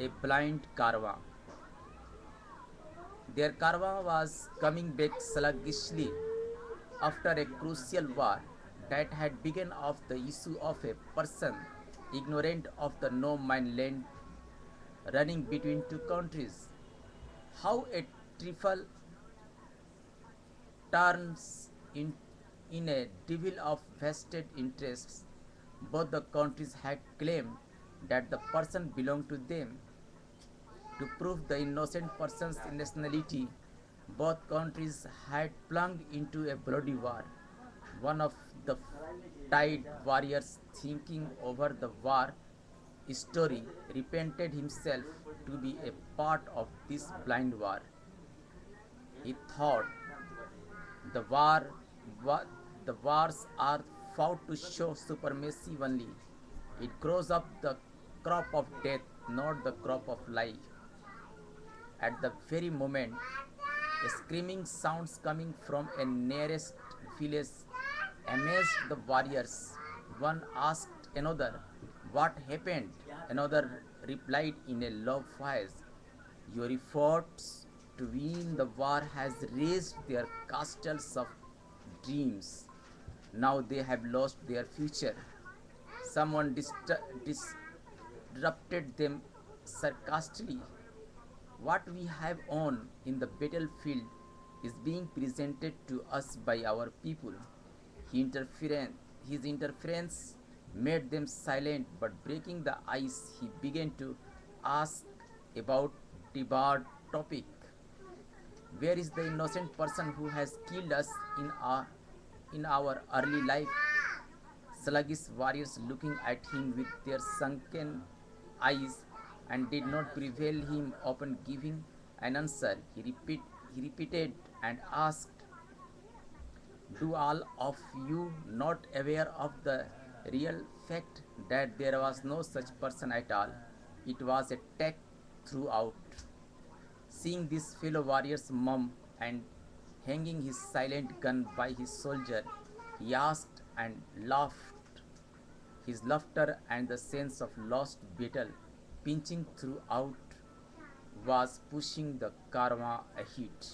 a blind caravan. Their caravan was coming back sluggishly after a crucial war that had begun off the issue of a person ignorant of the no man's land running between two countries. How a trifle turns in a devil of vested interests. Both the countries had claimed that the person belonged to them. To prove the innocent person's nationality, both countries had plunged into a bloody war. One of the tied warriors, thinking over the war story, repented himself to be a part of this blind war. He thought the war, wa- the wars are fought to show supremacy only. It grows up the crop of death, not the crop of life. At the very moment, a screaming sounds coming from a nearest village amazed the warriors. One asked another, "What happened?" Another replied in a low voice, "Your efforts to win the war has raised their castles of dreams. Now they have lost their future." Someone disrupted them sarcastically. What we have won in the battlefield is being presented to us by our people. His interference made them silent, but breaking the ice, he began to ask about the bar topic. Where is the innocent person who has killed us in our early life? Sluggish warriors looking at him with their sunken eyes and did not prevail him upon giving an answer. He repeated and asked, "Do all of you not aware of the real fact that there was no such person at all? It was attacked throughout." Seeing this fellow warrior's mum and hanging his silent gun by his shoulder, he asked and laughed. His laughter and the sense of lost battle pinching throughout was pushing the caravan ahead.